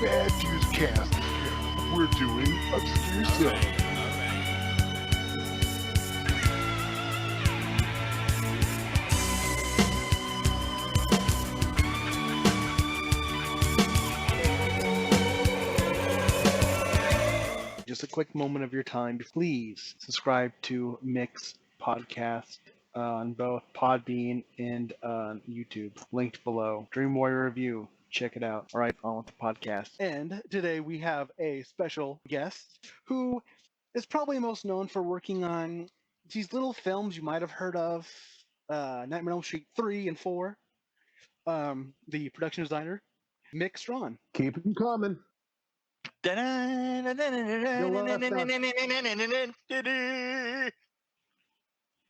Bad Views Cast is here. We're doing Obscursome. Just a quick moment of your time. Please subscribe to Mick's podcast on both Podbean and YouTube. Linked below. Dream Warrior Review. Check it out. All right, on with the podcast. And today we have a special guest who is probably most known for working on these little films you might have heard of. Nightmare on Elm Street 3 and 4. The production designer, Mick Strawn. Keep them coming.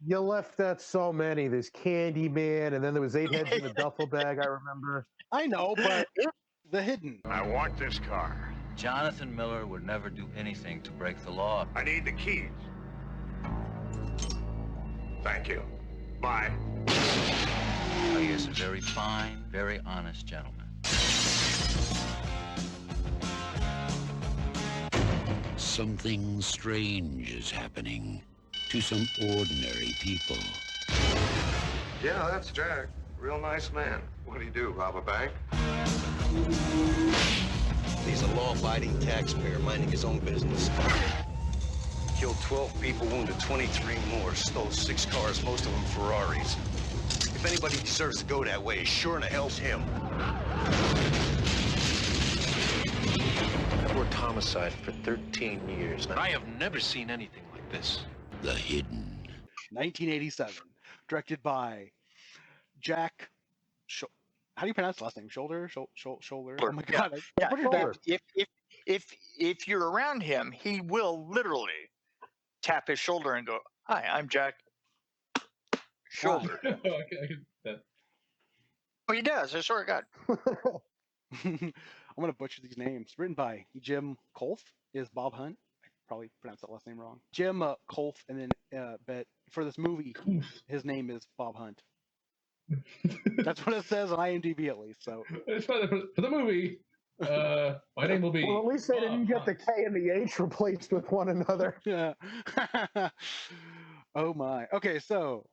You left that so many. There's Candyman, and then there was 8 heads in a duffel bag, I remember. I know, but the hidden. I want this car. Jonathan Miller would never do anything to break the law. I need the keys. Thank you. Bye. He is a very fine, very honest gentleman. Something strange is happening to some ordinary people. Yeah, that's Jack. Real nice man. What do you do, rob a bank? He's a law-abiding taxpayer minding his own business. Killed 12 people, wounded 23 more, stole 6 cars, most of them Ferraris. If anybody deserves to go that way, it sure in the hell's him. I've worked homicide for 13 years. I have never seen anything like this. The Hidden. 1987. Directed by Jack. How do you pronounce the last name? Shoulder? Shoulder? Oh my god. Yeah. If you're around him, he will literally tap his shoulder and go, "Hi, I'm Jack." Shoulder. Oh, he does. I swear to God. I'm going to butcher these names. Written by Jim Kolf is Bob Hunt. I probably pronounced that last name wrong. Jim Kolf, and then but for this movie, his name is Bob Hunt. That's what it says on IMDb at least. So it's for the movie. My name will be. Well, at least they didn't get the K and the H replaced with one another. Yeah. Oh my. Okay, so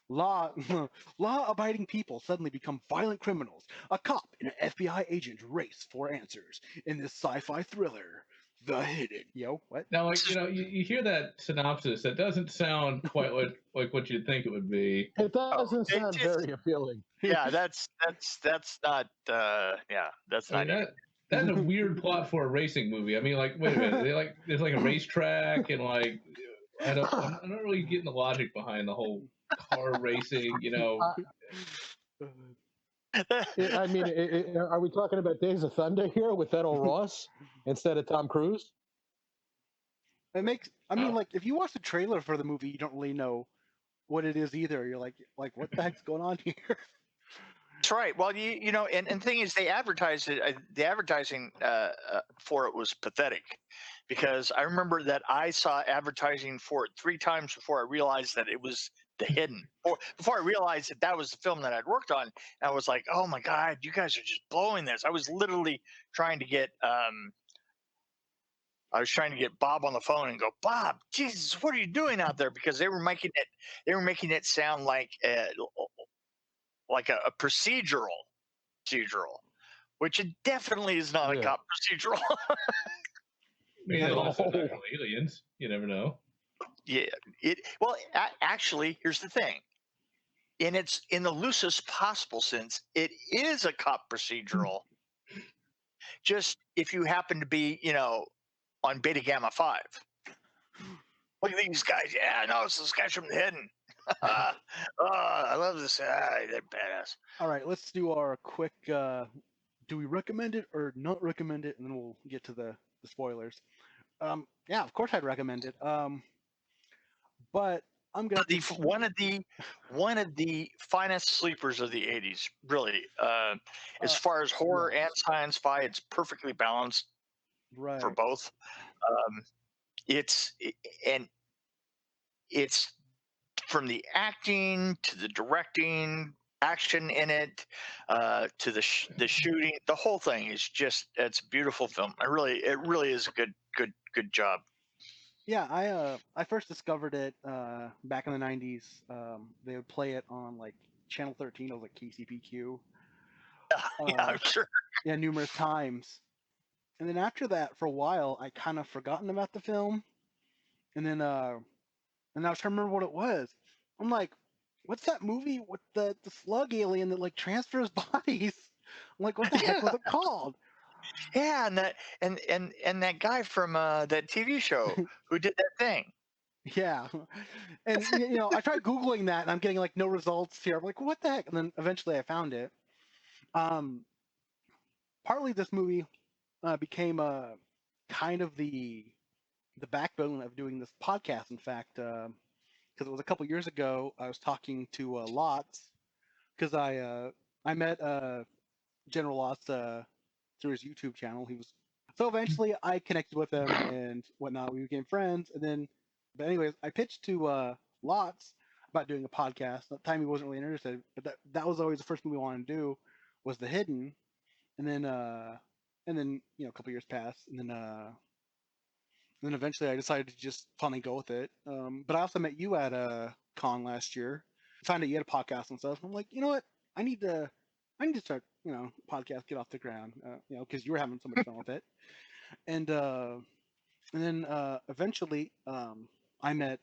law-abiding people suddenly become violent criminals. A cop and an FBI agent race for answers in this sci-fi thriller, The Hidden. Yo, what? Now, like, you hear that synopsis. That doesn't sound quite like what you'd think it would be. It doesn't sound very appealing. Yeah, that's not. That's not. That's a weird plot for a racing movie. I mean, like, wait a minute. There's like a racetrack, and like, I'm not really getting the logic behind the whole car racing. I mean, are we talking about Days of Thunder here with Ed Ross instead of Tom Cruise? It makes. I mean, like, if you watch the trailer for the movie, you don't really know what it is either. You're like, what the heck's going on here? That's right. Well, and the thing is, they advertised it. The advertising for it was pathetic, because I remember that I saw advertising for it 3 times before I realized that it was The Hidden, or before I realized that was the film that I'd worked on. And I was like, oh my God, you guys are just blowing this. I was literally trying to get Bob on the phone and go, Bob, Jesus, what are you doing out there? Because they were making it sound like a procedural, which it definitely is not a cop procedural. I mean, aliens. You never know. Yeah. Actually, here's the thing. In the loosest possible sense, it is a cop procedural. Just if you happen to be, on Beta Gamma 5. Look at these guys. Yeah, no, it's this guys from The Hidden. I love this. They're badass. All right, let's do our quick. Do we recommend it or not recommend it, and then we'll get to the spoilers. Yeah, of course I'd recommend it. But I'm gonna one of the finest sleepers of the '80s. Really, as far as horror and sci-fi, it's perfectly balanced for both. It's from the acting to the directing action in it, to the shooting. The whole thing is just, it's a beautiful film. It really is a good job. Yeah, I first discovered it back in the 90s. They would play it on like Channel 13, it was like KCPQ. Yeah, I'm sure. Yeah, numerous times. And then after that, for a while, I kind of forgotten about the film. And then I was trying to remember what it was. I'm like, what's that movie with the slug alien that like transfers bodies? I'm like, what the heck was it called? Yeah, and that guy from that TV show who did that thing. Yeah, and I tried Googling that, and I'm getting like no results here. I'm like, what the heck? And then eventually I found it. Partly this movie became kind of the backbone of doing this podcast. In fact, because it was a couple years ago, I was talking to Lots because I met General Lots through his YouTube channel. So eventually I connected with him and whatnot. We became friends, and then, but anyways, I pitched to Lots about doing a podcast. At the time he wasn't really interested, but that was always the first movie we wanted to do was The Hidden, and then a couple years passed, and then eventually I decided to just finally go with it. But I also met you at con last year. Found out you had a podcast and stuff. I'm like, you know what? I need to start, podcast, get off the ground, because you were having so much fun with it. And then eventually, I met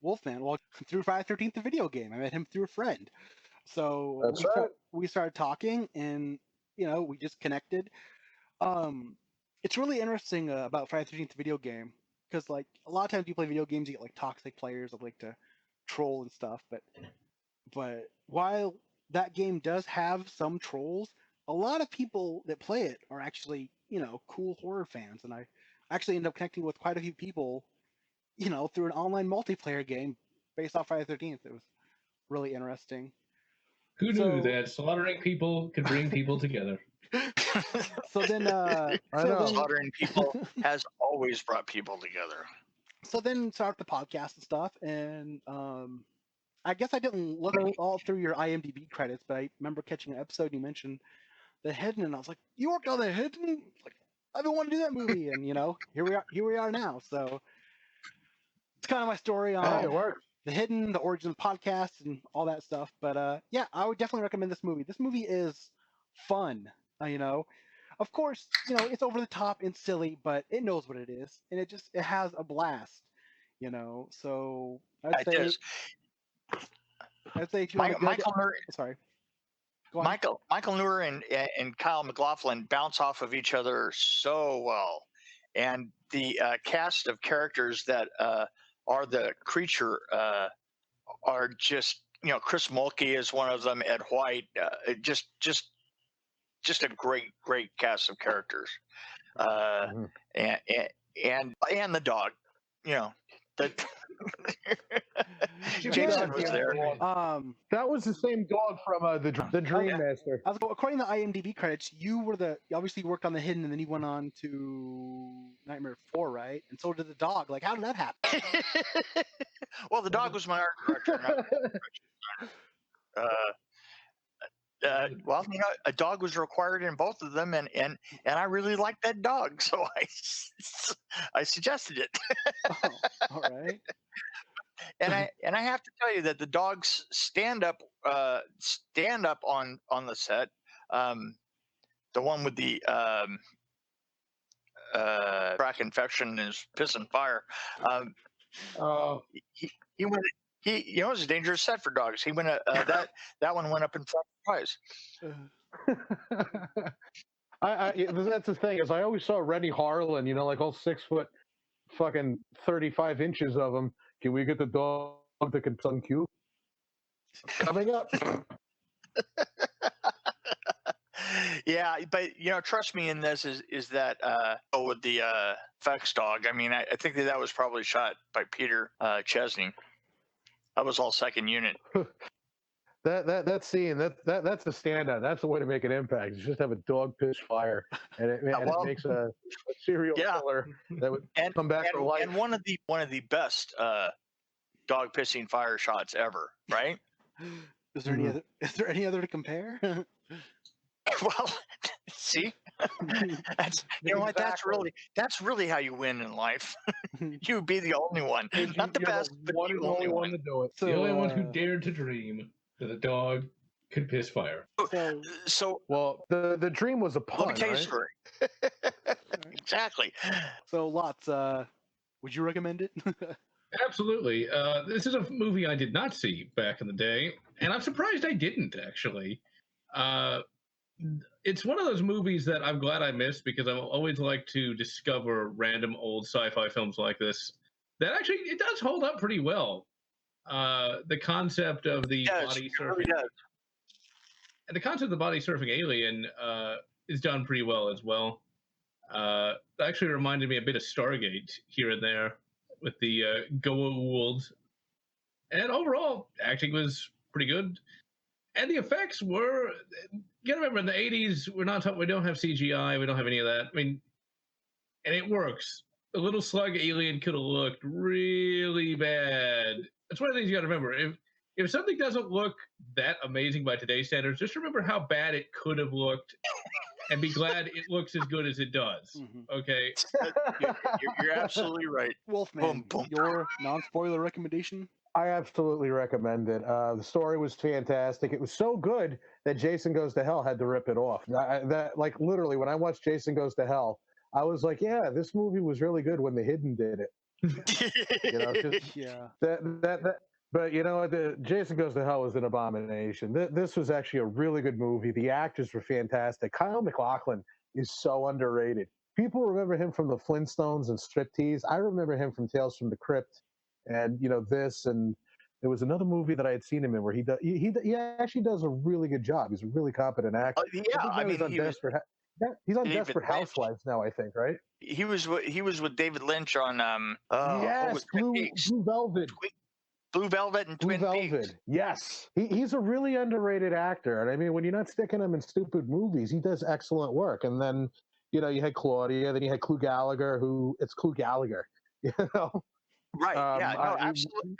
Wolfman. Well, through Friday the 13th, the video game. I met him through a friend. So That's right. We started talking, and we just connected. It's really interesting about Friday the 13th video game because like a lot of times you play video games, you get like toxic players that like to troll and stuff. But while that game does have some trolls, a lot of people that play it are actually cool horror fans, and I actually ended up connecting with quite a few people through an online multiplayer game based off Friday the 13th. It was really interesting. Who knew that slaughtering people could bring people together? So then, slaughtering people has always brought people together. So then start the podcast and stuff, and I guess I didn't look all through your IMDb credits, but I remember catching an episode you mentioned The Hidden, and I was like, "You worked on The Hidden?" Like, I've been wanting to do that movie, and here we are now. So it's kind of my story on it works. The Hidden, the origin of the podcast, and all that stuff. But yeah, I would definitely recommend this movie. This movie is fun. Of course, it's over the top and silly, but it knows what it is, and it has a blast. So I'd say if you want to Michael Nur, sorry. Go on. Michael Nur and Kyle MacLachlan bounce off of each other so well, and the cast of characters that are the creature are just Chris Mulkey is one of them. Ed White, just a great cast of characters, and the dog, the Jason was there. That was the same dog from the Dream Master. According to IMDb credits, you obviously worked on The Hidden, and then you went on to Nightmare 4, right? And so did the dog. Like, how did that happen? Well, the dog was my art director. Well, a dog was required in both of them, and I really liked that dog, so I suggested it. Oh, all right. And I have to tell you that the dog's stand up on the set, the one with the track infection is piss and fire. He went. It was a dangerous set for dogs. He went. That one went up in front prize. That's the thing is I always saw Rennie Harlan, like all 6 foot, fucking 35 inches of him. Can we get the dog that can sun Q? Coming up. Yeah, but trust me in this is that with the effects dog. I mean, I think that was probably shot by Peter Chesney. That was all second unit. That scene that's a standout. That's the way to make an impact. Is just have a dog piss fire, and it makes a serial killer that would come back to life. And one of the best dog pissing fire shots ever, right? Is there any other? Is there any other to compare? Well, see, that's, you know what? That's really how you win in life. You be the only one, not the You're best, but one the and only one. to do it. So, The only one who dared to dream that a dog could piss fire. So Well, the dream was a pun, let me tell you a right? story. Exactly. So lots. Would you recommend it? Absolutely. This is a movie I did not see back in the day, and I'm surprised I didn't, actually. It's one of those movies that I'm glad I missed because I always like to discover random old sci-fi films like this that actually it does hold up pretty well. The concept of the body surfing, and the concept of the body surfing alien is done pretty well as well. It actually reminded me a bit of Stargate here and there with the Goa'uld, and overall acting was pretty good. And the effects were, you gotta remember, in the 80s, we don't have CGI, we don't have any of that. I mean, and it works. The little slug alien could have looked really bad. That's one of the things you gotta remember. If something doesn't look that amazing by today's standards, just remember how bad it could have looked and be glad it looks as good as it does. Okay? You're absolutely right. Wolfman, your non-spoiler recommendation? I absolutely recommend it. The story was fantastic. It was so good that Jason Goes to Hell had to rip it off. Like literally, when I watched Jason Goes to Hell, I was like, "Yeah, this movie was really good when The Hidden did it." You know, yeah. But you know, Jason Goes to Hell was an abomination. This was actually a really good movie. The actors were fantastic. Kyle MacLachlan is so underrated. People remember him from the Flintstones and Striptease. I remember him from Tales from the Crypt. And you know this, and there was another movie that I had seen him in where he actually does a really good job. He's a really competent actor. Yeah, I mean, he's on Desperate Housewives now, I think, right? He was with David Lynch on yes, Blue Velvet. Blue Velvet and Twin Peaks. Yes, he's a really underrated actor, and I mean, when you're not sticking him in stupid movies, he does excellent work. And then you know you had Claudia, then you had Clu Gallagher, it's Clu Gallagher, you know. Right. Yeah. No. Absolutely.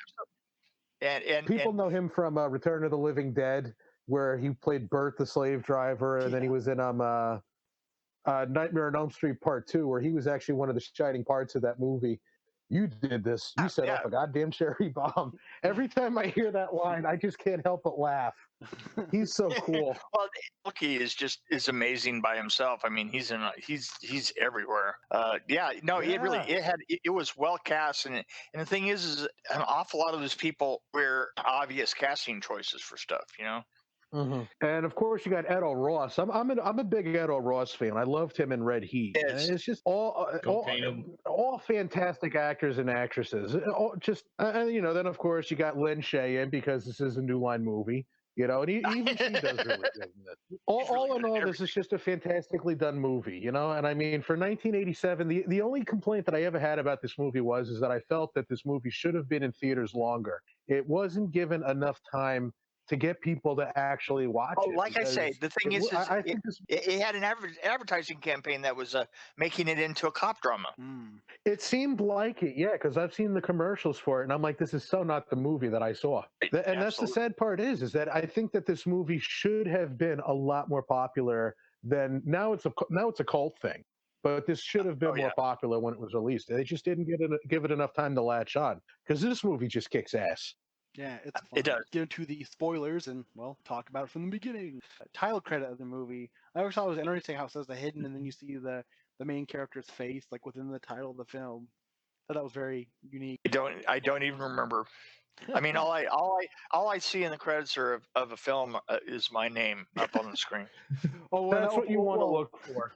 And people know him from Return of the Living Dead, where he played Bert the slave driver, and then he was in Nightmare on Elm Street Part 2, where he was actually one of the shining parts of that movie. You did this. You set off a goddamn cherry bomb. Every time I hear that line, I just can't help but laugh. He's so cool. Well, Mookie is amazing by himself. I mean, he's everywhere. It was well cast, and the thing is an awful lot of those people were obvious casting choices for stuff, you know. Mm-hmm. And of course, you got Edo Ross. I'm a big Edo Ross fan. I loved him in Red Heat. Yes. It's just all fantastic actors and actresses. You know, then of course you got Lin Shaye in because this is a New Line movie. You know, and even she does really good in this. All in all, this is just a fantastically done movie, you know? And I mean, for 1987, the only complaint that I ever had about this movie is that I felt that this movie should have been in theaters longer. It wasn't given enough time to get people to actually watch it. Like I say, the thing is it had an advertising campaign that was making it into a cop drama. It seemed like it, yeah, because I've seen the commercials for it, and I'm like, this is so not the movie that I saw. And that's the sad part is that I think that this movie should have been a lot more popular than now. It's a cult thing, but this should have been more popular when it was released. They just didn't give it enough time to latch on because this movie just kicks ass. Yeah, it's fun. It does. Get into the spoilers and, well, talk about it from the beginning. Title credit of the movie. I always thought it was interesting how it says The Hidden, and then you see the main character's face, like, within the title of the film. I thought that was very unique. I don't even remember. I mean, all I see in the credits of a film is my name up on the screen. That's what you want to look for.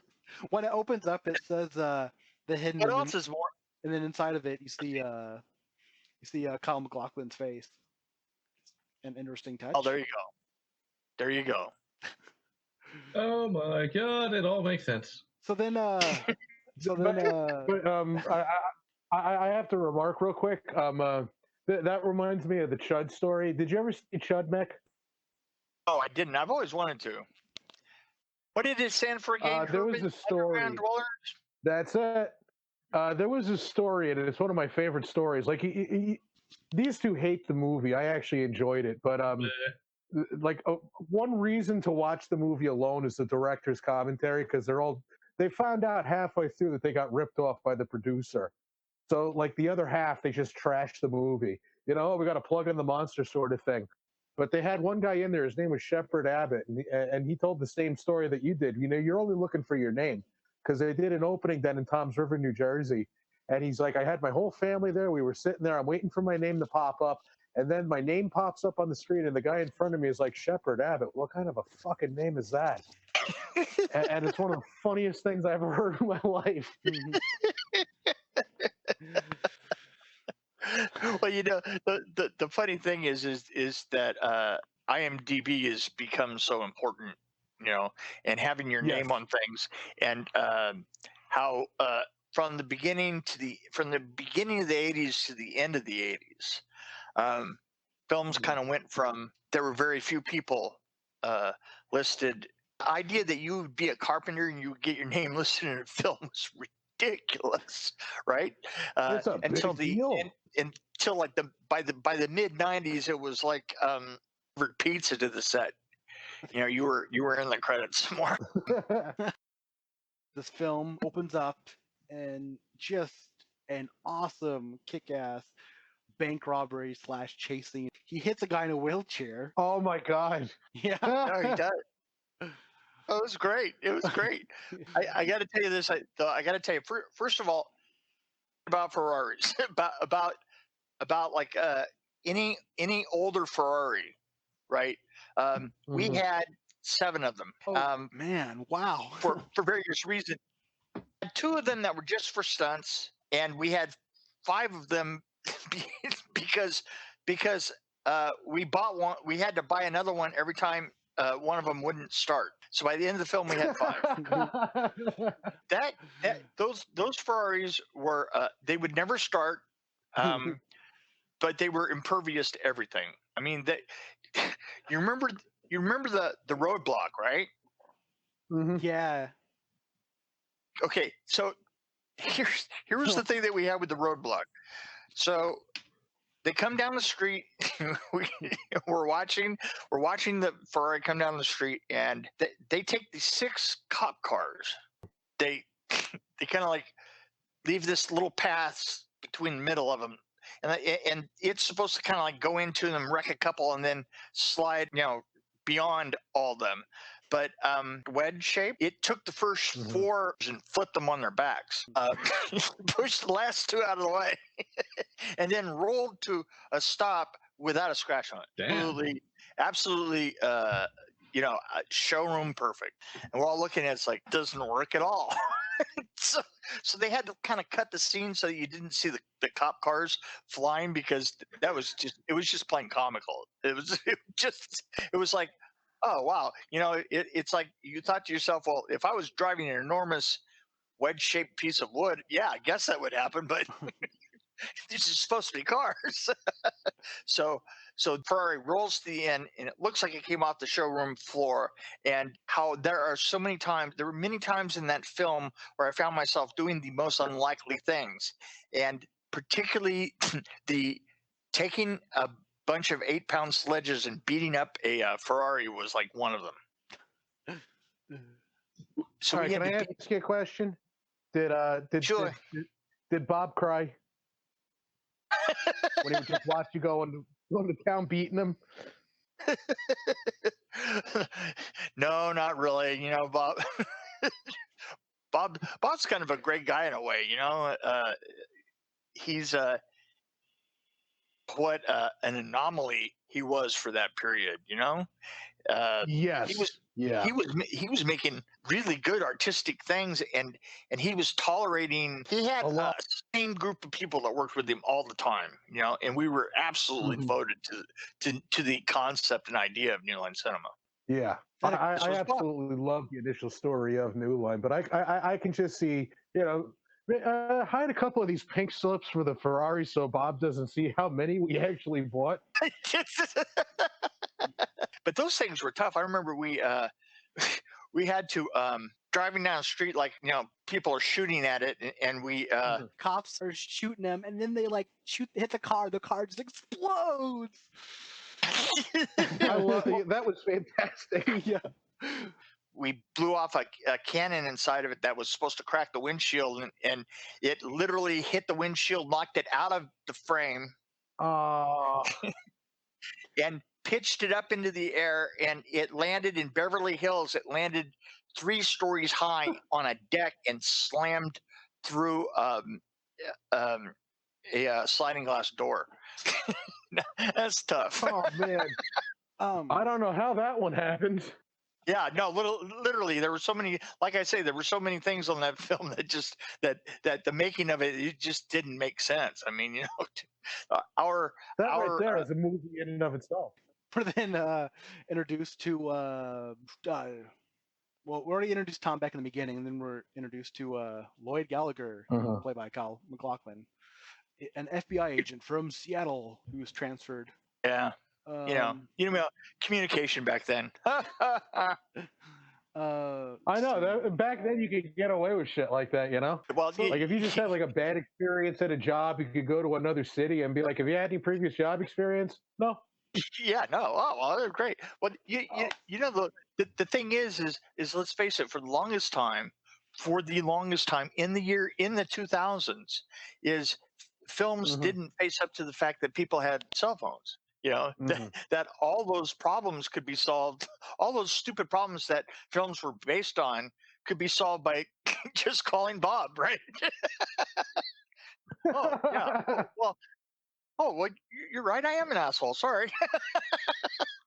When it opens up, it says The Hidden. What else is more? And then inside of it, you see Kyle MacLachlan's face. An interesting touch. Oh, there you go. There you go. Oh my God! It all makes sense. So then, I have to remark real quick. That reminds me of the Chud story. Did you ever see Chud, Mick? Oh, I didn't. I've always wanted to. What did it stand for again? There was a story. That's it. There was a story, and it's one of my favorite stories. Like these two hate the movie. I actually enjoyed it, but like one reason to watch the movie alone is the director's commentary, because they found out halfway through that they got ripped off by the producer. So like the other half, they just trashed the movie. We got to plug in the monster sort of thing. But they had one guy in there. His name was Shepard Abbott, and he told the same story that you did. You're only looking for your name, because they did an opening then in Toms River, New Jersey, and he's like, I had my whole family there. We were sitting there. I'm waiting for my name to pop up, and then my name pops up on the screen, and the guy in front of me is like, Shepard Abbott. What kind of a fucking name is that? And it's one of the funniest things I ever heard in my life. Well, the funny thing is that IMDb has become so important, and having your name on things, and how from the beginning of the 80s to the end of the 80s, films kind of went from, there were very few people listed. The idea that you would be a carpenter and you would get your name listed in a film was ridiculous, right? It's a until big deal. Until like by the mid 90s, it was like pizza to the set. You were in the credits more. This film opens up and just an awesome kick-ass bank robbery / chasing. He hits a guy in a wheelchair. Oh my god! Yeah, no, he does. Oh, it was great. It was great. I got to tell you this. I got to tell you, first of all, about Ferraris, about like any older Ferrari, right? We had 7 of them. Oh, man, wow. For various reasons. Two of them that were just for stunts, and we had 5 of them because we bought one. We had to buy another one every time one of them wouldn't start. So by the end of the film, we had 5. Those Ferraris were they would never start, but they were impervious to everything. I mean, you remember the roadblock, right? Mm-hmm. Yeah. Okay, so here's the thing that we have with the roadblock. So they come down the street. We're watching the Ferrari come down the street, and they take these 6 cop cars. They kind of like leave this little path between the middle of them, and it's supposed to kind of like go into them, wreck a couple, and then slide, beyond all of them. But wedge shape, it took the first 4 and flipped them on their backs, pushed the last 2 out of the way, and then rolled to a stop without a scratch on it. Damn. Absolutely, showroom perfect. And we're all looking at it, it's like, doesn't work at all. So they had to kind of cut the scene so that you didn't see the cop cars flying, because it was just plain comical. It was like, oh wow, it's like you thought to yourself, well, if I was driving an enormous wedge-shaped piece of wood, yeah, I guess that would happen, but this is supposed to be cars. So Ferrari rolls to the end, and it looks like it came off the showroom floor. And how there were many times in that film where I found myself doing the most unlikely things, and particularly the taking a bunch of 8-pound sledges and beating up a Ferrari was like one of them. So all right, can I ask you a question? Did Bob cry when he would just watch you go to town beating him? No, not really. Bob. Bob's kind of a great guy in a way. He's what an anomaly he was for that period. Yes. He was making really good artistic things, and he was tolerating. He had the same group of people that worked with him all the time, and we were absolutely devoted to the concept and idea of New Line Cinema. Yeah, I absolutely love the initial story of New Line, but I can just see, hide a couple of these pink slips for the Ferrari so Bob doesn't see how many we actually bought. But those things were tough. I remember we had to driving down the street, like people are shooting at it, and we cops are shooting them, and then they like hit the car. The car just explodes. I love that was fantastic. Yeah. We blew off a cannon inside of it that was supposed to crack the windshield, and it literally hit the windshield, knocked it out of the frame, and pitched it up into the air, and it landed in Beverly Hills. It landed 3 stories high on a deck and slammed through a sliding glass door. That's tough. Oh man, I don't know how that one happened. Yeah, no, literally, there were so many. Like I say, there were so many things on that film that just that the making of it just didn't make sense. I mean, our right there is a movie in and of itself. We're then introduced to well, we're already introduced Tom Beck in the beginning, and then we're introduced to Lloyd Gallagher, played by Kyle MacLachlan, an FBI agent from Seattle who was transferred. Yeah. Communication back then. I know that back then you could get away with shit like that, Well, like if you just had like a bad experience at a job, you could go to another city and be like, "Have you had any previous job experience?" No. Yeah, no. Oh, well, they're great. Well, the thing is let's face it. For the longest time in the 2000s, is films didn't face up to the fact that people had cell phones. That all those problems could be solved. All those stupid problems that films were based on could be solved by just calling Bob, right? Oh, yeah. Well, you're right. I am an asshole. Sorry.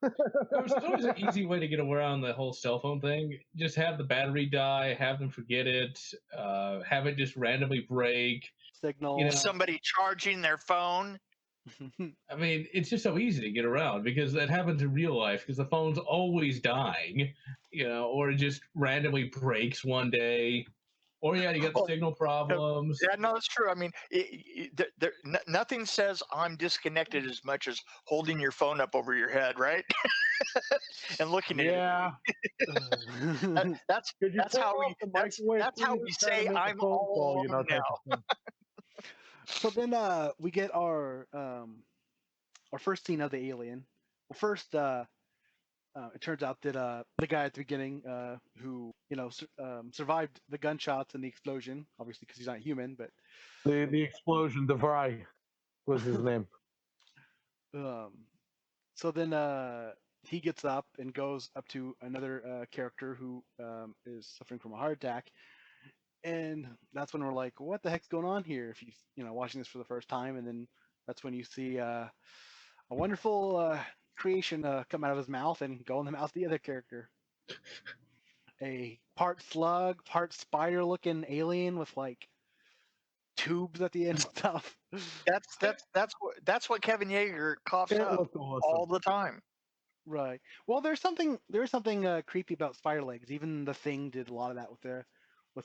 There's always an easy way to get around the whole cell phone thing. Just have the battery die, have them forget it, have it just randomly break. Signal. Somebody charging their phone. I mean, it's just so easy to get around because that happens in real life because the phone's always dying, or it just randomly breaks one day. Or you got signal problems. Yeah, no, that's true. I mean, nothing says I'm disconnected as much as holding your phone up over your head, right? And looking at it. That's how we say I'm all alone now. So then we get our first scene of the alien. Well, first, it turns out that the guy at the beginning, who survived the gunshots and the explosion, obviously because he's not human, but the explosion, DeVry was his name. So then he gets up and goes up to another character who is suffering from a heart attack, and that's when we're like, what the heck's going on here? If you watching this for the first time, and then that's when you see a wonderful creation come out of his mouth and go in the mouth of the other character. A part slug, part spider-looking alien with like tubes at the end and stuff. That's what Kevin Yeager coughs up all the time. Right. Well, there's something creepy about spider legs. Even The Thing did a lot of that with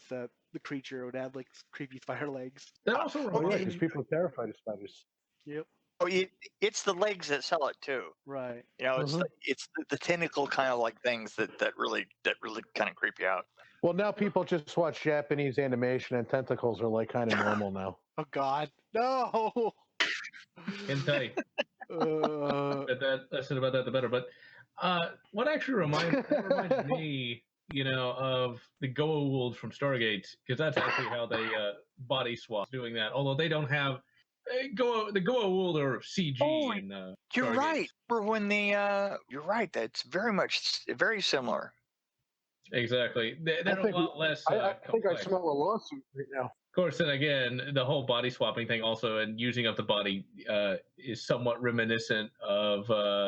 the creature. It would have like creepy spider legs. That also because people are terrified of spiders. Yep. Oh, it's the legs that sell it too. Right. It's the tentacle kind of like things that really kind of creep you out. Well, now people just watch Japanese animation, and tentacles are like kind of normal now. Oh God, no! Hentai. I said about that the better. But what actually reminds me, of the Goa'uld from Stargate, because that's actually how they body swap doing that. Although they don't have the Goa'uld are CG. Oh, you're Stargate. right. You're right. That's very similar. Exactly. They're a lot less. I think I smell a lawsuit right now. Of course, then again, the whole body swapping thing also and using up the body is somewhat reminiscent of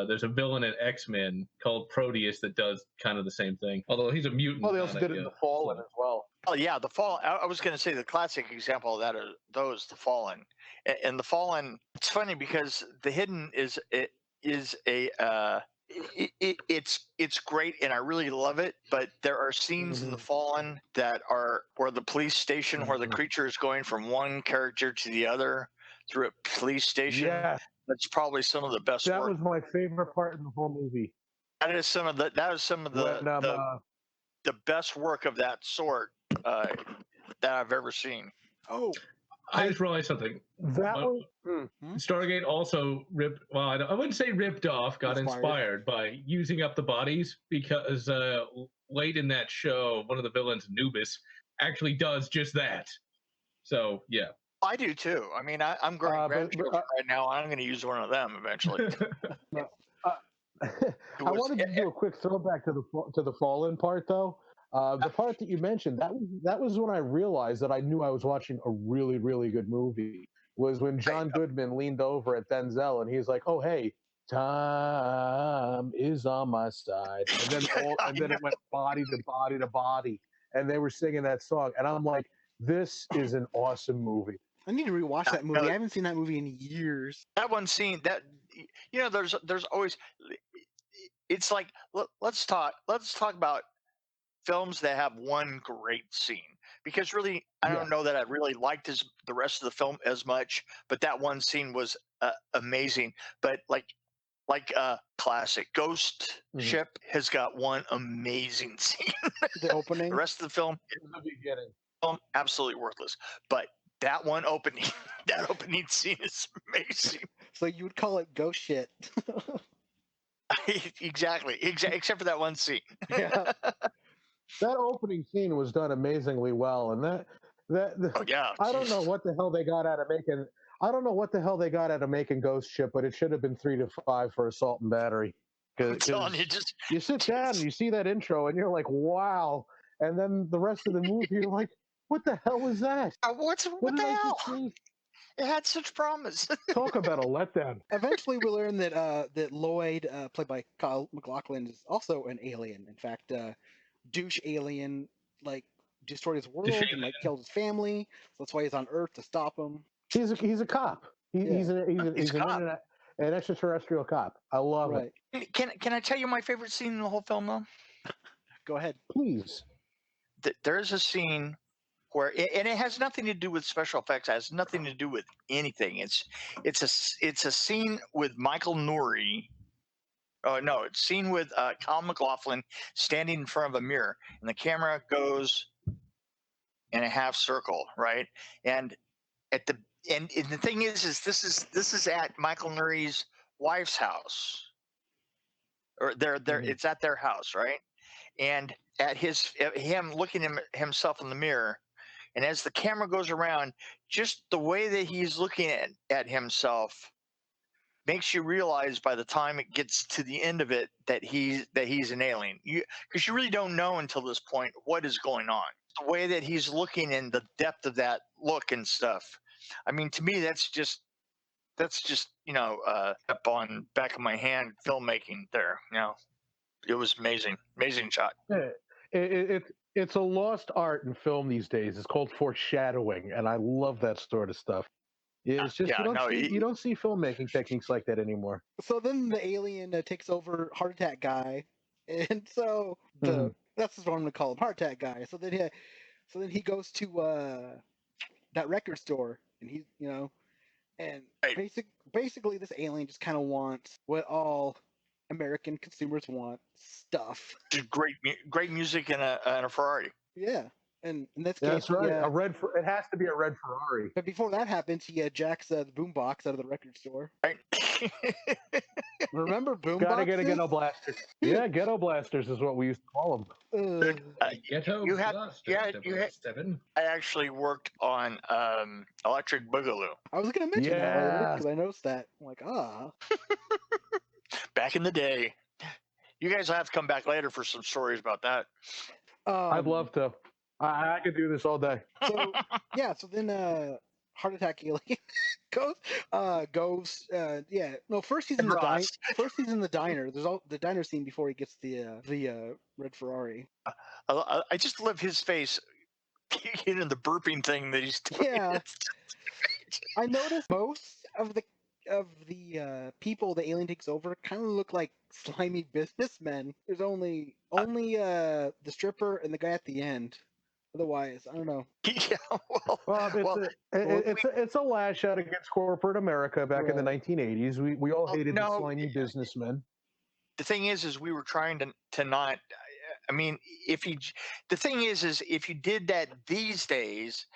there's a villain in X-Men called Proteus that does kind of the same thing. Although he's a mutant. Well, they also did it in The Fallen as well. Oh yeah, The Fallen. I was going to say the classic example of that are those, The Fallen. And The Fallen, it's funny because The Hidden is it's great and I really love it, but there are scenes in The Fallen that are where the police station where the creature is going from one character to the other through a police station. Yeah, that's probably some of the best work. That was my favorite part in the whole movie. That is some of the best work of that sort that I've ever seen. Oh, I just realized something. That was Stargate also ripped. Well, I wouldn't say ripped off. Got inspired by using up the bodies because late in that show, one of the villains, Anubis, actually does just that. So yeah, I do too. I mean, I'm growing grandchildren right now. I'm going to use one of them eventually. I wanted to do a quick throwback to the Fallen part, though. The part that you mentioned, that was when I realized that I knew I was watching a really, really good movie. Was when John Goodman leaned over at Denzel and he's like, "Oh, hey, time is on my side," and then it went body to body to body, and they were singing that song, and I'm like, "This is an awesome movie." I need to rewatch that movie. I haven't seen that movie in years. That one scene, that there's always. It's like let's talk about films that have one great scene, because really I don't know that I really liked the rest of the film as much, but that one scene was amazing. But like classic Ghost Ship has got one amazing scene. The opening. The rest of the film, the beginning, absolutely worthless. But that one opening, that opening scene is amazing. So you would call it ghost shit. Exactly, except for that one scene. Yeah. That opening scene was done amazingly well, and I don't know what the hell they got out of making. I don't know what the hell they got out of making Ghost Ship, but it should have been 3 to 5 for Assault and Battery. I'm telling you, you sit down and you see that intro, and you're like, wow, and then the rest of the movie, you're like, what the hell was that? What the hell? It had such promise. Talk about a letdown. Eventually, we learn that Lloyd, played by Kyle MacLachlan, is also an alien. In fact, douche alien, like destroyed his world and like killed his family. So that's why he's on Earth, to stop him. He's a cop. He's an extraterrestrial cop. I love it. Can I tell you my favorite scene in the whole film, though? Go ahead, please. There's a scene where, and it has nothing to do with special effects. It has nothing to do with anything. It's a scene with Michael Nouri. Oh no, it's a scene with Kyle MacLachlan standing in front of a mirror, and the camera goes in a half circle, right? And the thing is this is at Michael Nouri's wife's house, or it's at their house, right? And at him looking at himself in the mirror, and as the camera goes around, just the way that he's looking at himself makes you realize by the time it gets to the end of it that he's an alien. Because you really don't know until this point what is going on. The way that he's looking and the depth of that look and stuff. I mean, to me, that's just up on back of my hand filmmaking there. It was amazing shot. It's a lost art in film these days. It's called foreshadowing, and I love that sort of stuff. It's just you don't see filmmaking techniques like that anymore. So then the alien takes over Heart Attack Guy, and so that's what I'm going to call him, Heart Attack Guy. So then he goes to that record store, and basically this alien just kind of wants what all American consumers want: stuff. Great music and a Ferrari. Yeah. And in this case, that's right. It has to be a red Ferrari. But before that happens, he jacks the boombox out of the record store. Right. Remember boomboxes? Gotta get a ghetto blasters. Yeah, ghetto blasters is what we used to call them. Ghetto blasters. I actually worked on Electric Boogaloo. I was going to mention that because I noticed that. I'm like, back in the day. You guys will have to come back later for some stories about that. I'd love to. I could do this all day. So so then Heart Attack Alien goes. First he's in the diner. First he's in the diner. There's the diner scene before he gets the red Ferrari. I just love his face, in the burping thing that he's doing. Yeah, I noticed most of the people the alien takes over kind of look like slimy businessmen. There's only the stripper and the guy at the end. Otherwise, I don't know. It's a lash out against corporate America back in the 1980s. We all hated the slimy businessmen. The thing is we were trying to not. I mean, the thing is if you did that these days,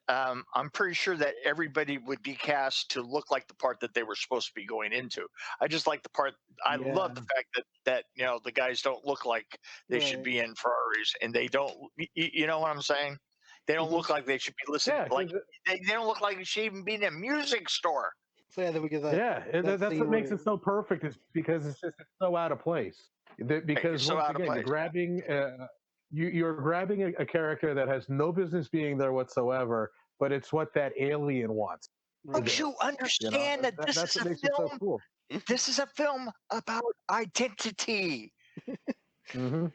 I'm pretty sure that everybody would be cast to look like the part that they were supposed to be going into. I just like the part. I love the fact that the guys don't look like they should be in Ferraris, and they don't. You know what I'm saying? They don't look like they should be listening. Yeah, Like they don't look like they should even be in a music store. So yeah, then we get that. That's what makes it so perfect. Is because it's so out of place. Because so once out of again, place. you're grabbing a character that has no business being there whatsoever, but it's what that alien wants. Don't you understand that this is a film? So cool. This is a film about identity. Mm-hmm.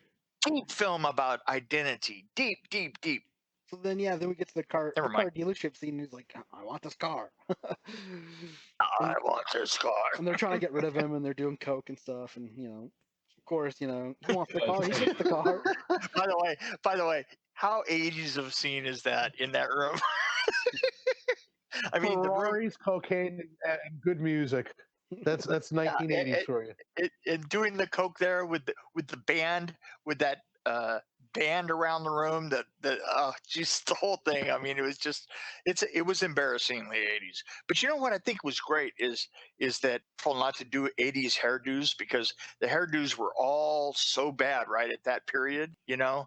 Deep film about identity. Deep. So then we get to the car dealership scene. And he's like, I want this car. I want this car. And they're trying to get rid of him, and they're doing coke and stuff, and of course, he wants the car. He gets the car. By the way, how 80s of a scene is that in that room? I mean, Ferraris, cocaine, and good music. That's 1980s for you. And doing the coke there with the band, with that band around the room, just the whole thing. I mean, it was just it was embarrassingly 80s. But you know what I think was great is that not to do 80s hairdos, because the hairdos were all so bad right at that period, and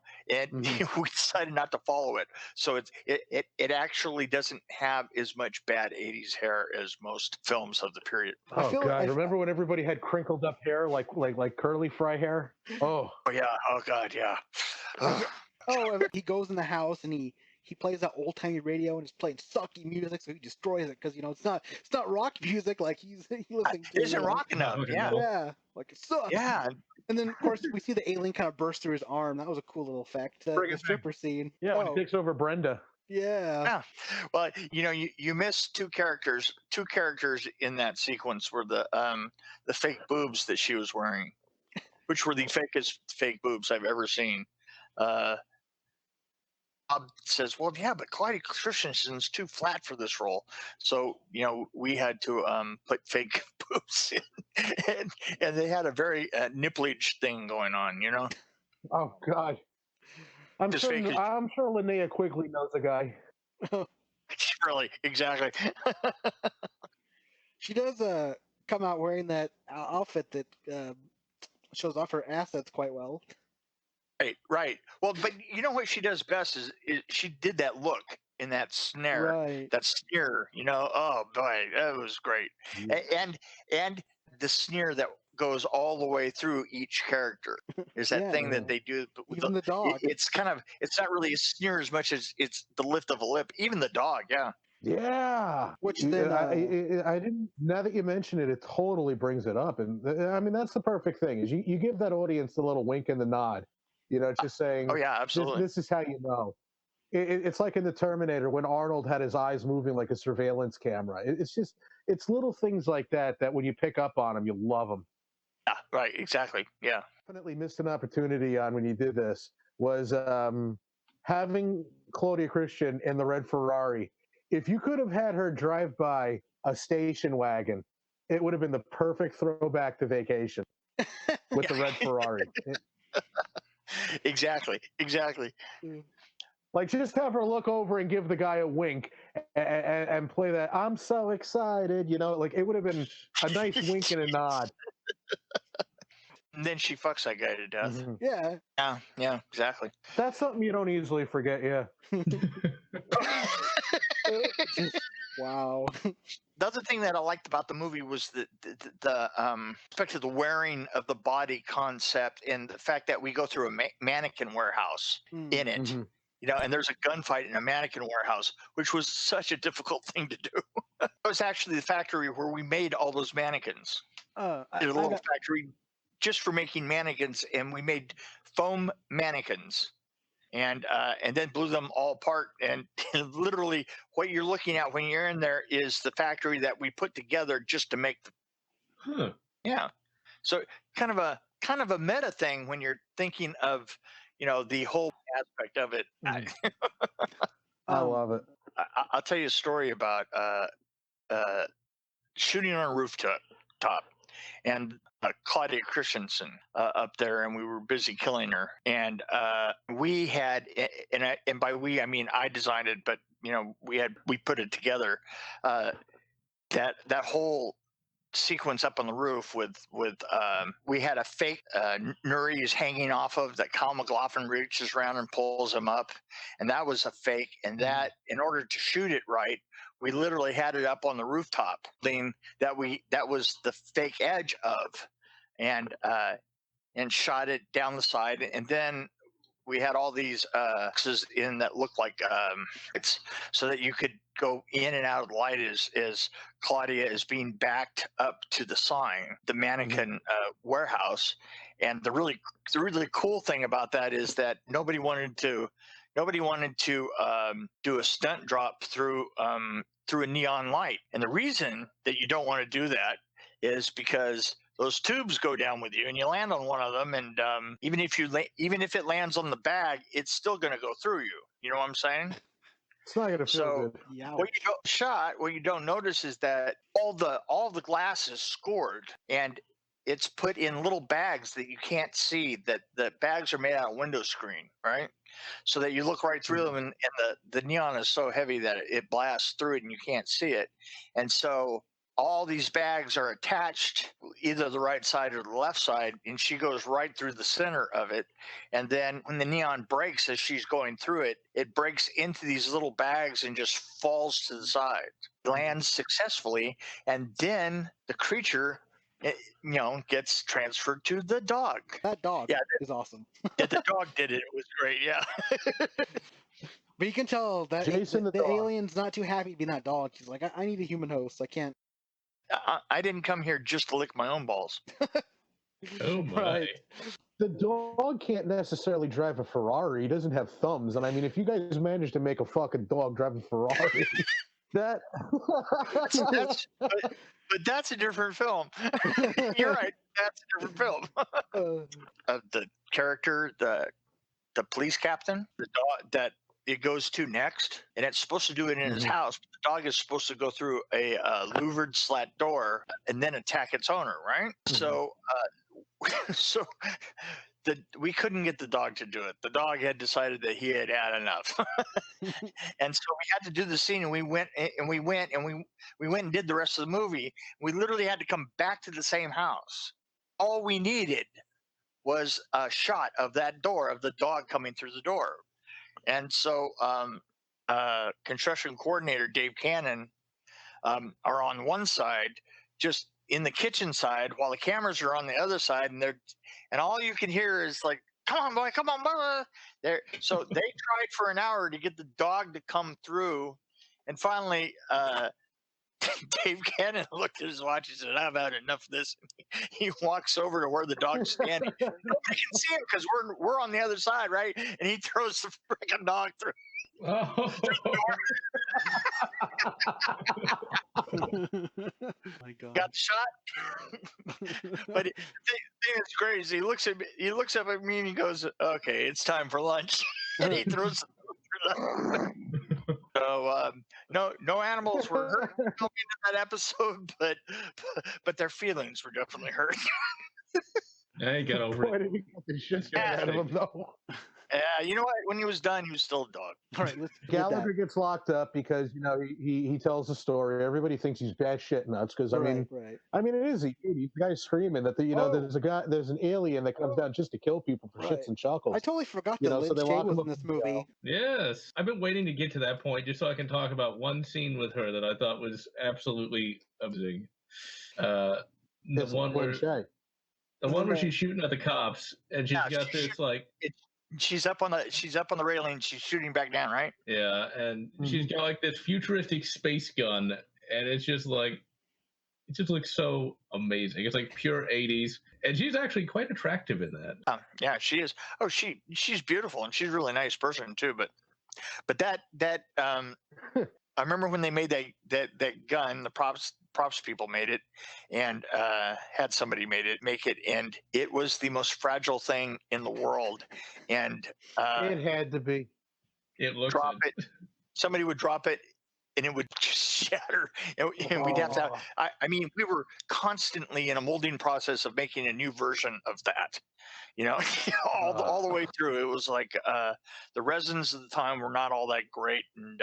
we decided not to follow it. So it actually doesn't have as much bad 80s hair as most films of the period. Oh God! Remember when everybody had crinkled up hair like curly fry hair? Oh yeah! Oh God! Yeah. He goes in the house and he plays that old timey radio and he's playing sucky music, so he destroys it because it's not rock music like he's listening to. It isn't rock enough. Yeah, like it sucks. Yeah. And then of course we see the alien kind of burst through his arm. That was a cool little effect. The stripper scene. Yeah, when he takes over Brenda. Yeah. Well, you missed two characters. Two characters in that sequence were the fake boobs that she was wearing, which were the fakest fake boobs I've ever seen. Bob says, "Well, yeah, but Clyde Christensen's too flat for this role, so we had to put fake boobs in, and they had a very nipplage thing going on, Oh God, I'm sure Linnea Quigley knows a guy. Really, exactly. She does come out wearing that outfit that shows off her assets quite well. Right. Well, but you know what she does best is she did that look in that snare, that sneer. Oh boy, that was great. And the sneer that goes all the way through each character is that thing that they do. Even the dog. It's not really a sneer as much as it's the lift of a lip. Even the dog, yeah. Yeah. Which then I didn't. Now that you mention it, it totally brings it up, and I mean that's the perfect thing is you give that audience a little wink and the nod. Just saying. Oh yeah, absolutely. This is how you know. It's like in the Terminator when Arnold had his eyes moving like a surveillance camera. It's little things like that when you pick up on them, you love them. Yeah, right. Exactly. Yeah. Definitely missed an opportunity on when you did this was having Claudia Christian in the red Ferrari. If you could have had her drive by a station wagon, it would have been the perfect throwback to Vacation with the red Ferrari. Exactly. Like just have her look over and give the guy a wink and play that I'm so excited, like it would have been a nice wink and a nod. And then she fucks that guy to death. Mm-hmm. Yeah, exactly. That's something you don't easily forget, yeah. Wow. The other thing that I liked about the movie was the aspect of the wearing of the body concept and the fact that we go through a mannequin warehouse in it. Mm-hmm. And there's a gunfight in a mannequin warehouse, which was such a difficult thing to do. It was actually the factory where we made all those mannequins. There's a little factory just for making mannequins, and we made foam mannequins. And then blew them all apart. And literally, what you're looking at when you're in there is the factory that we put together just to make them. Yeah. So kind of a meta thing when you're thinking of the whole aspect of it. I love it. I'll tell you a story about shooting on a rooftop. and Claudia Christensen up there, and we were busy killing her. And we had, and by we I mean I designed it, but we put it together. That whole sequence up on the roof with we had a fake Nuri is hanging off of that Kyle MacLachlan reaches around and pulls him up, and that was a fake. And that, in order to shoot it right, we literally had it up on the rooftop thing that was the fake edge of, and shot it down the side. And then we had all these boxes in that looked like it's so that you could go in and out of the light as Claudia is being backed up to the sign, the mannequin warehouse. And the really cool thing about that is that nobody wanted to do a stunt drop through a neon light. And the reason that you don't want to do that is because those tubes go down with you, and you land on one of them, and even if it lands on the bag, it's still going to go through you. You know what I'm saying? It's not gonna feel good. Yeah. What you don't notice is that all the glass is scored, and it's put in little bags that you can't see. That the bags are made out of window screen, right? So that you look right through them, and the neon is so heavy that it blasts through it, and you can't see it. And so all these bags are attached either the right side or the left side, and she goes right through the center of it. And then when the neon breaks as she's going through it, it breaks into these little bags and just falls to the side, lands successfully, and then the creature gets transferred to the dog. That dog is awesome. Yeah, the dog did it. It was great. Yeah. But you can tell that Jason the alien's not too happy being that dog. She's like, I need a human host. I can't. I didn't come here just to lick my own balls. Oh my. Right. The dog can't necessarily drive a Ferrari. He doesn't have thumbs. And I mean, if you guys manage to make a fucking dog drive a Ferrari, that. But that's a different film. You're right. That's a different film. The character, the police captain, the dog that it goes to next, and it's supposed to do it in his house. But the dog is supposed to go through a louvered slat door and then attack its owner, right? So we couldn't get the dog to do it. The dog had decided that he had had enough, and so we had to do the scene. And we went and did the rest of the movie. We literally had to come back to the same house. All we needed was a shot of that door, of the dog coming through the door. And so construction coordinator Dave Cannon are on one side, just in the kitchen side, while the cameras are on the other side, and all you can hear is like, "Come on, boy, come on, boy!" So they tried for an hour to get the dog to come through, and finally, Dave Cannon looked at his watch and said, "I've had enough of this." He walks over to where the dog's standing. Nobody can see him because we're on the other side, right? And he throws the freaking dog through. Oh. My God. Got the shot. But the thing that's great is he looks up at me and he goes, "Okay, it's time for lunch." And he throws the dog. So no animals were hurt in that episode, but their feelings were definitely hurt. I got over Boy, it. did he get the shit out of him, though. Yeah, you know what? When he was done, he was still a dog. All right, let's get Gallagher gets locked up because he tells the story. Everybody thinks he's batshit nuts because right. I mean it is he's the guy screaming that there's an alien that comes down just to kill people for shits and chuckles. I totally forgot that Lynch so Jay was in this movie. Yes. I've been waiting to get to that point just so I can talk about one scene with her that I thought was absolutely amazing. The one where she's shooting at the cops and she's got this like she's up on the railing, she's shooting back down, right? Yeah, and she's got like this futuristic space gun, and it's just like it just looks so amazing. It's like pure 80s, and she's actually quite attractive in that. Yeah, she is. Oh, she's beautiful, and she's a really nice person too. But that I remember when they made that gun, the props people made it, and had somebody make it, and it was the most fragile thing in the world. And it had to be. It looks drop it. Somebody would drop it, and it would just shatter, and we'd have to. I mean, we were constantly in a molding process of making a new version of that. You know, all the way through. It was like the resins at the time were not all that great, and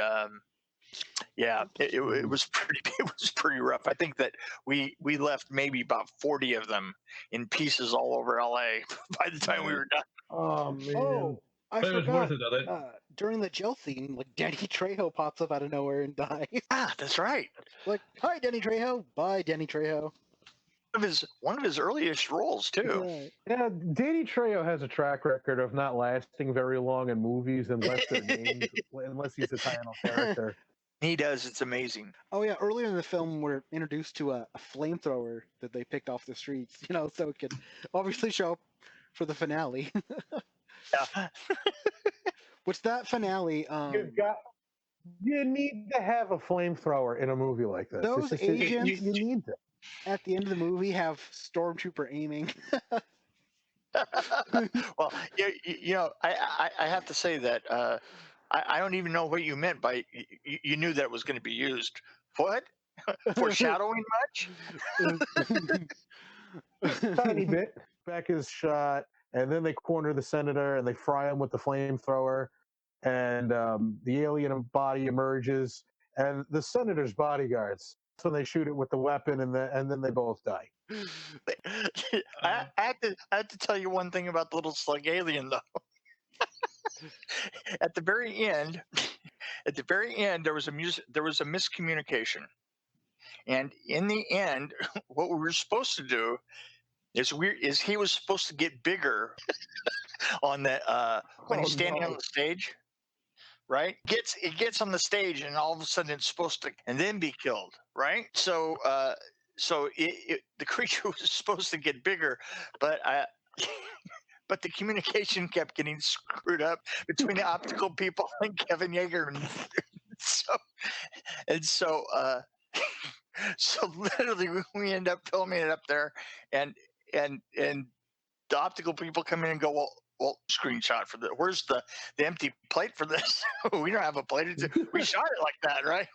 yeah, it was pretty rough. I think that we left maybe about 40 of them in pieces all over LA by the time we were done. Oh man. Oh, I But it was forgot. worth it though. During the jail scene, like Danny Trejo pops up out of nowhere and dies. Ah, that's right. Like, hi, Danny Trejo. Bye, Danny Trejo. One of his earliest roles too. Right. Yeah, Danny Trejo has a track record of not lasting very long in movies unless they're named, unless he's a title character. He does. It's amazing. Oh yeah, earlier in the film, we're introduced to a flamethrower that they picked off the streets. You know, so it could obviously show up for the finale. Yeah. Which that finale, You need to have a flamethrower in a movie like this. Those It's just- agents- you need to. at the end of the movie, have stormtrooper aiming. Well, you know, I have to say that I don't even know what you meant by you knew that it was going to be used. What? Foreshadowing much? Tiny bit. Beck is shot, and then they corner the senator and they fry him with the flamethrower, and the alien body emerges, and the senator's bodyguards. That's when they shoot it with the weapon, and then they both die. I have to tell you one thing about the little slug alien though. At the very end, there was a miscommunication, and in the end, what we were supposed to do is he was supposed to get bigger on the when he's standing on the stage, right? It gets on the stage, and all of a sudden it's supposed to and then be killed, right? So the creature was supposed to get bigger, but but the communication kept getting screwed up between the optical people and Kevin Yeager, and so literally we end up filming it up there, and the optical people come in and go, well, screenshot for the where's the empty plate for this? We don't have a plate. We shot it like that, right?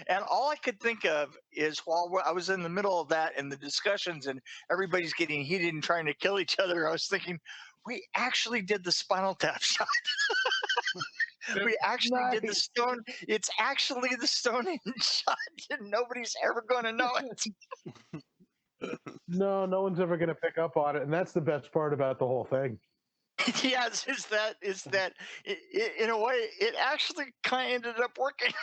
And all I could think of is while I was in the middle of that and the discussions and everybody's getting heated and trying to kill each other, I was thinking, we actually did the Spinal Tap shot. We actually did the stone. It's actually the Stonehenge shot, and nobody's ever going to know it. No one's ever going to pick up on it, and that's the best part about the whole thing. Yes, is that in a way it actually kind of ended up working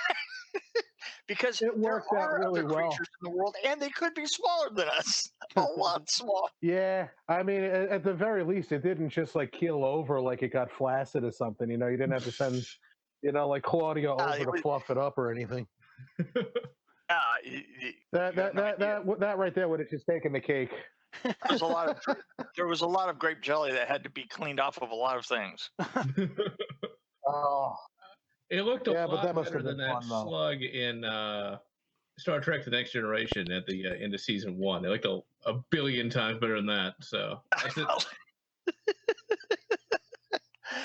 because it worked there out are really other well creatures in the world, and they could be smaller than us, a lot smaller. Yeah, I mean, at the very least, it didn't just like keel over like it got flaccid or something. You know, you didn't have to send, like Claudia over to fluff it up or anything. That right there would have just taken the cake. There was a lot of grape jelly that had to be cleaned off of a lot of things. Oh, it looked a lot but that must better have than been that fun, though. slug in Star Trek: The Next Generation at the end of season 1. They looked a billion times better than that. So.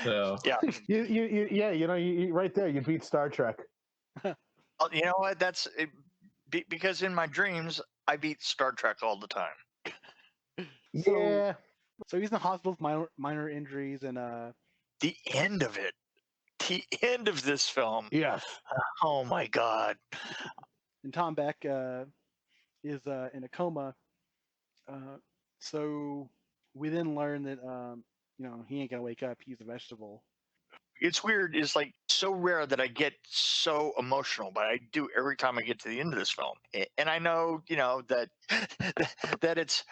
So yeah, you right there, you beat Star Trek. You know what? That's because in my dreams I beat Star Trek all the time. Yeah. So he's in the hospital with minor injuries, and the end of it, the end of this film. Yes. Oh my God. And Tom Beck is in a coma. So we then learn that he ain't gonna wake up. He's a vegetable. It's weird. It's like so rare that I get so emotional, but I do every time I get to the end of this film. And I know, that it's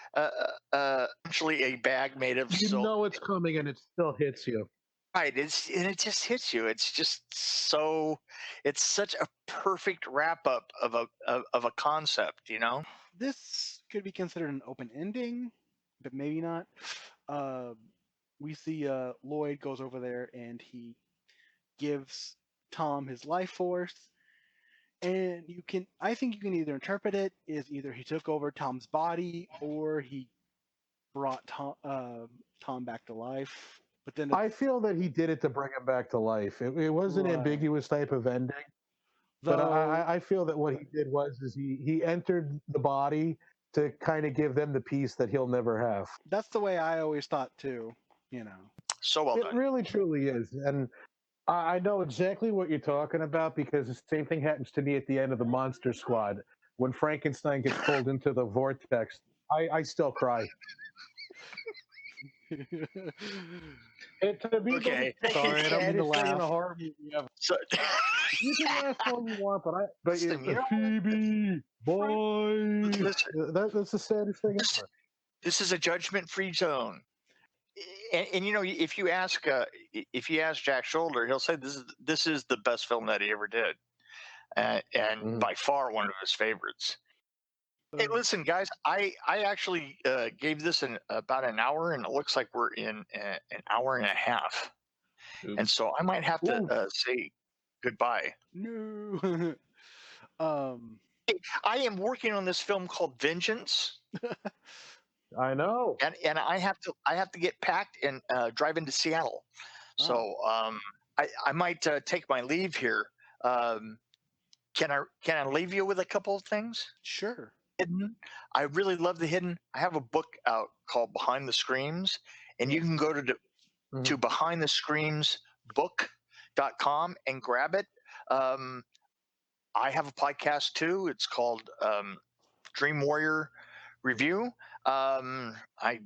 actually a bag made of You silk. know it's coming, and it still hits you. Right. It just hits you. It's just so. It's such a perfect wrap up of a concept. This could be considered an open ending, but maybe not. We see Lloyd goes over there and he gives Tom his life force, and I think you can either interpret it as either he took over Tom's body or he brought Tom back to life. But then I feel that he did it to bring him back to life. It was an ambiguous type of ending. But I feel that what he did is he entered the body to kind of give them the peace that he'll never have. That's the way I always thought too. You know. So well It done. really, truly is. And I know exactly what you're talking about because the same thing happens to me at the end of the Monster Squad. When Frankenstein gets pulled into the vortex, I still cry. To me, Okay. that's Sorry, I the don't mean to saddest thing in a laugh. horror movie ever. So, You can laugh all you want, but Listen, you know, Phoebe, boy, listen, that's the saddest thing ever. this is a judgment-free zone. And you know, if you ask Jack Shoulder, he'll say this is the best film that he ever did, and by far one of his favorites. Hey, listen, guys, I actually gave this about an hour, and it looks like we're in an hour and a half. Oops. And so I might have to say goodbye. No. I am working on this film called Vengeance. I know. And I have to get packed and drive into Seattle. So I might take my leave here. Can I leave you with a couple of things? Sure. Hidden. I really love The Hidden. I have a book out called Behind the Screams, and you can go to behindthescreamsbook.com and grab it. I have a podcast too. It's called Dream Warrior Review. I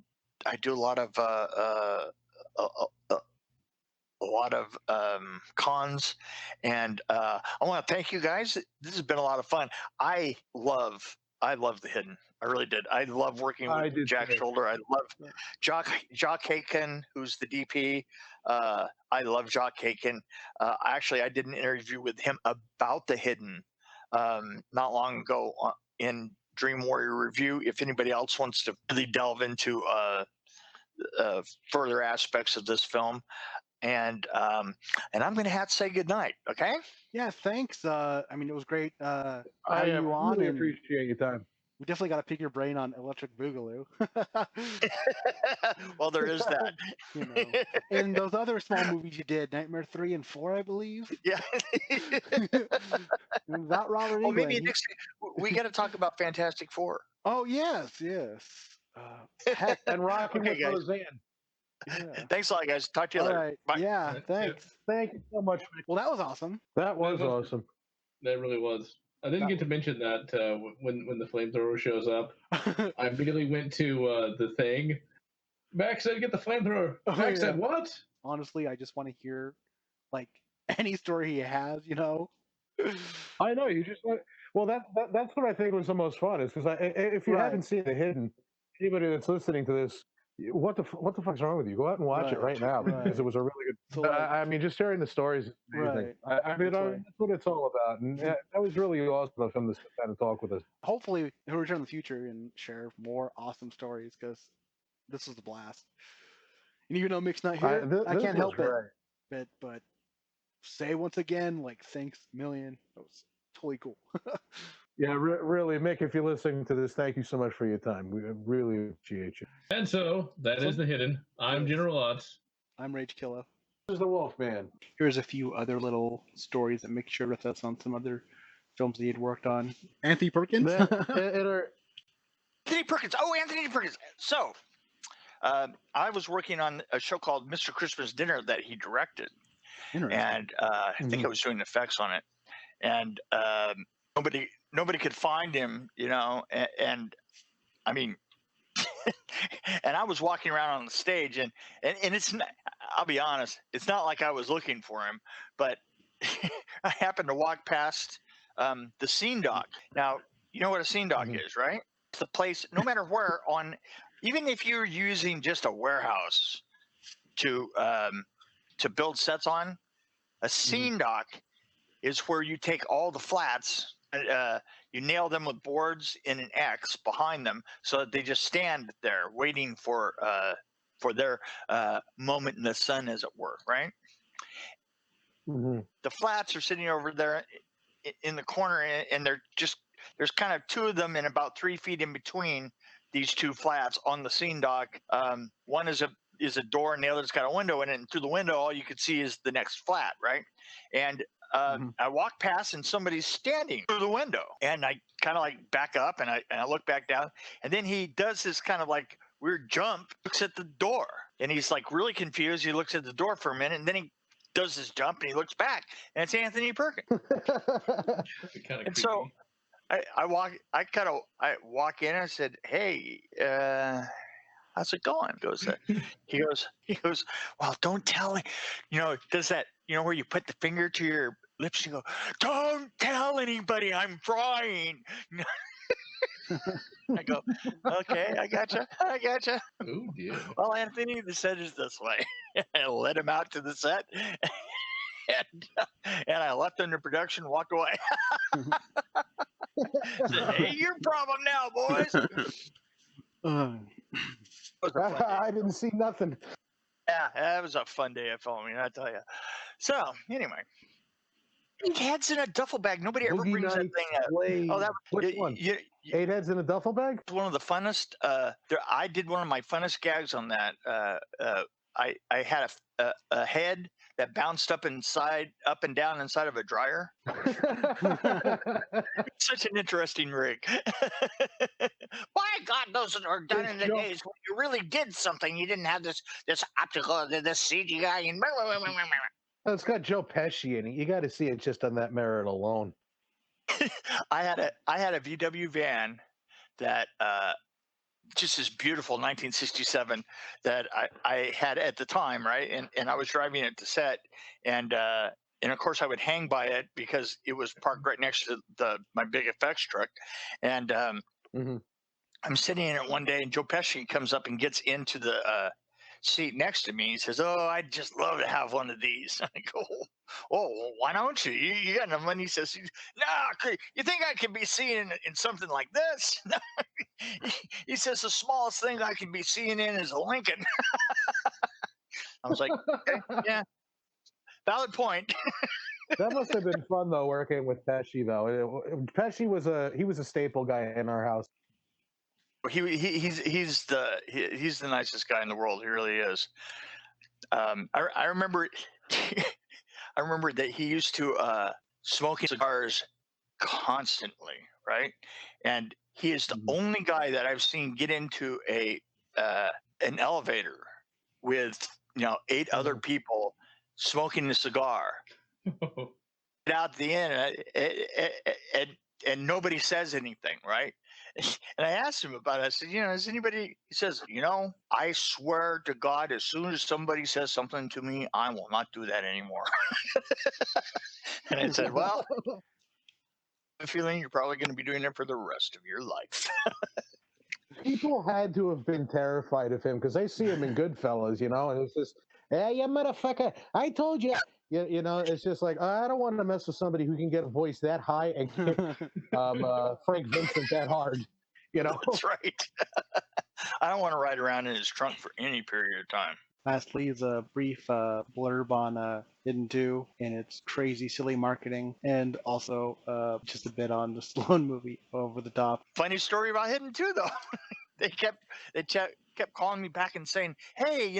do a lot of cons, and I want to thank you guys. This has been a lot of fun. I love The Hidden. I really did. I love working with Jack Shoulder. I love Jock Haken, who's the DP. I love Jock Haken. Actually, I did an interview with him about The Hidden not long ago in Dream Warrior Review. If anybody else wants to really delve into further aspects of this film, and I'm going to have to say goodnight. Okay. Yeah. Thanks. I mean, it was great I having you on. really And appreciate your time. we definitely got to pick your brain on Electric Boogaloo. Well, there is that. You know, and those other small movies you did, Nightmare 3 and 4, I believe. Yeah. That Robert Englund. Well, maybe next we got to talk about Fantastic Four. Oh yes. Heck, And Rocking with guys. Roseanne. Yeah. Thanks a lot, guys. Talk to you All later. right. Bye. Yeah. Thanks. Thank you so much, Mick. Well, that was awesome. That was awesome. That really was. I didn't get to mention that when the flamethrower shows up, I immediately went to the thing. Max said, "Get the flamethrower." Max said, "What?" Honestly, I just want to hear like any story he has. You know. I know you just want. Well, that's what I think was the most fun is because if you haven't seen The Hidden, anybody that's listening to this, what the fuck's wrong with you? Go out and watch it right now because it was a really good. So, but I mean, just hearing the stories is amazing. I mean, that's what it's all about, and that was really awesome of him to sit down and talk with us. Hopefully, he'll return in the future and share more awesome stories because this was a blast. And even though Mick's not here, I can't help it. But say once again, like, thanks a million. That was totally cool. Yeah, really, Mick, if you're listening to this, thank you so much for your time. We really appreciate you. And so, that is The Hidden. I'm General Otz. I'm Rage Killer. This is the Wolfman. Here's a few other little stories that Mick shared with us on some other films that he had worked on. Anthony Perkins? Anthony Perkins. Oh, Anthony Perkins. So, I was working on a show called Mr. Christmas Dinner that he directed. And I think I was doing effects on it. And nobody could find him, you know, and I mean, and I was walking around on the stage and it's not, I'll be honest, it's not like I was looking for him, but I happened to walk past the scene dock. Now, you know what a scene dock is, right? It's the place, no matter where even if you're using just a warehouse to build sets on, a scene dock is where you take all the flats, you nail them with boards in an X behind them, so that they just stand there waiting for their moment in the sun, as it were, right? The flats are sitting over there in the corner, and there's kind of two of them, and about 3 feet in between these two flats on the scene dock. One is is a door and the other's got a window in it, and through the window all you could see is the next flat, right? And I walk past and somebody's standing through the window, and I kind of like back up and I look back down, and then he does this kind of like weird jump, looks at the door, and he's like really confused. He looks at the door for a minute, and then he does this jump and he looks back, and it's Anthony Perkins. And so I walk in and I said, "Hey, how's it going?" He goes, "Well, don't tell me." Does that, where you put the finger to your lips, you go, "Don't tell anybody I'm frying." I go, "Okay, I gotcha. Oh dear. Well, Anthony, the set is this way." I led him out to the set, and I left under production, walked away. Said, "Hey, your problem now, boys." I didn't see nothing. Yeah, that was a fun day of filming, I tell you. So anyway, 8 heads in a duffel bag. Nobody ever Boogie brings that Nights, thing up. Blade. Oh, that Which one? 8 heads in a duffel bag? one of the funnest. I did one of my funnest gags on that. I had a head that bounced up and down inside of a dryer. Such an interesting rig. By God, those are done in the days when you really did something. You didn't have this optical, this CGI, and It's got Joe Pesci in it. You got to see it just on that merit alone. I had a VW van that just this beautiful 1967 that I had at the time, right? And I was driving it to set, and of course I would hang by it because it was parked right next to my big effects truck, and I'm sitting in it one day, and Joe Pesci comes up and gets into the seat next to me. He says, "Oh, I'd just love to have one of these." I go, "Oh, well, why don't you? You got enough money?" He says, "Nah, you think I could be seen in something like this?" He says, "The smallest thing I can be seen in is a Lincoln." I was like, "Okay, yeah, valid point." That must have been fun though, working with Pesci though. Pesci was a staple guy in our house. He's the nicest guy in the world. He really is. I remember I remember that he used to smoking cigars constantly, right? And he is the only guy that I've seen get into an elevator with 8 other people smoking a cigar. Get out the end, and nobody says anything, right? And I asked him about it. I said, "Is anybody?" He says, "I swear to God, as soon as somebody says something to me, I will not do that anymore." And I said, "Well, I have a feeling you're probably going to be doing it for the rest of your life." People had to have been terrified of him because they see him in Goodfellas, and it's just, "Hey, you motherfucker! I told you." It's just like, I don't want to mess with somebody who can get a voice that high and kick Frank Vincent that hard. That's right. I don't want to ride around in his trunk for any period of time. Lastly is a brief blurb on Hidden 2 and its crazy, silly marketing, and also just a bit on the Stallone movie, Over the Top. Funny story about Hidden 2, though. They kept calling me back and saying, "Hey,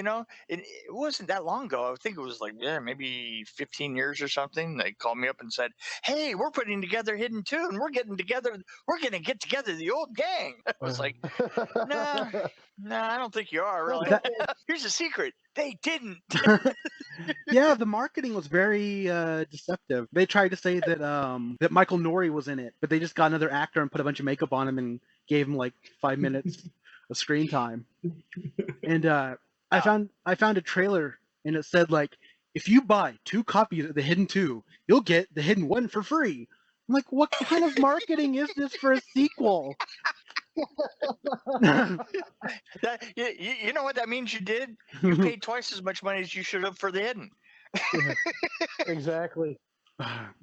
it wasn't that long ago. I think it was like maybe 15 years or something." They called me up and said, "Hey, we're putting together Hidden 2, and we're going to get together the old gang." I was like, "Nah, I don't think you are, really." Here's a secret: they didn't. Yeah, the marketing was very deceptive. They tried to say that that Michael Nouri was in it, but they just got another actor and put a bunch of makeup on him and gave him like 5 minutes of screen time. And I found a trailer, and it said like, if you buy 2 copies of the Hidden 2, you'll get the Hidden 1 for free. I'm like, what kind of marketing is this for a sequel? You know what that means you did? You paid twice as much money as you should have for the Hidden. Exactly.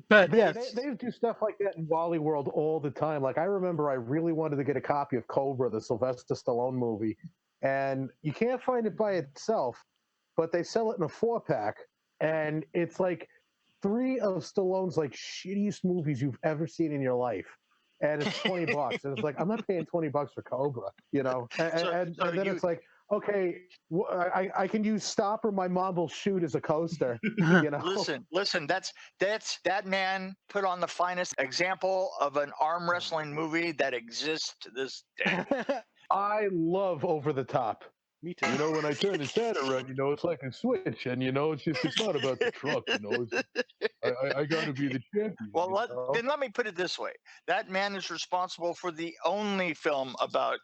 But yes, they do stuff like that in Wally World all the time. Like, I remember I really wanted to get a copy of Cobra, the Sylvester Stallone movie, and you can't find it by itself, but they sell it in a 4-pack, and it's like 3 of Stallone's like shittiest movies you've ever seen in your life. And it's $20, and it's like, I'm not paying $20 for Cobra, And then it's like, okay, I can use stop or my mom will shoot as a coaster. You know? Listen. That's that man put on the finest example of an arm wrestling movie that exists to this day. I love Over the Top. Me too. You know, when I turn his head around, you know, it's like a switch, and you know, it's not about the truck. You know, I got to be the champion. Well, then let me put it this way: that man is responsible for the only film about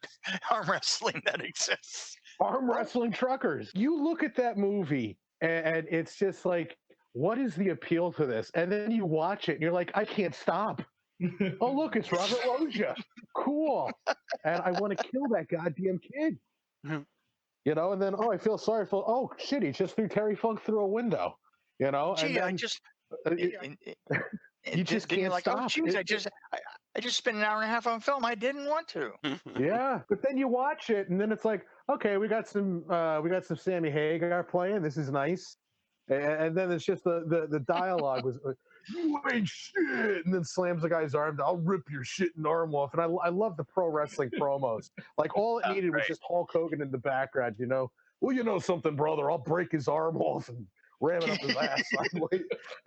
arm wrestling that exists. Arm wrestling truckers. You look at that movie, and it's just like, what is the appeal to this? And then you watch it, and you're like, I can't stop. Oh, look, it's Robert Loggia. Cool. And I want to kill that goddamn kid. You know, and then, I feel sorry for, shit, he just threw Terry Funk through a window. You know? Gee, and then, you just can't like, stop. Oh, geez, I just spent an hour and a half on film. I didn't want to. Yeah, but then you watch it, and then it's like, okay, we got some Sammy Hagar playing. This is nice. And then it's just the dialogue was, you ain't shit, and then slams the guy's arm. I'll rip your shitting arm off. And I love the pro wrestling promos. Like all it needed was just Hulk Hogan in the background. You know, well, you know something, brother. I'll break his arm off and ram it up his ass.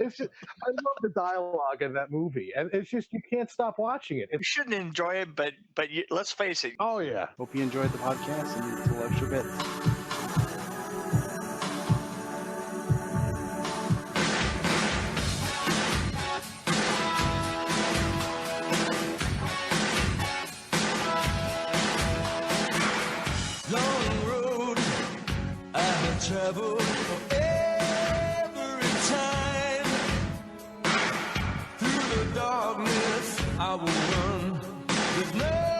It's just, I love the dialogue in that movie, and it's just you can't stop watching it. You shouldn't enjoy it, but let's face it. Oh yeah. Hope you enjoyed the podcast and a little extra bits. Travel for every time. Through the darkness I will run with no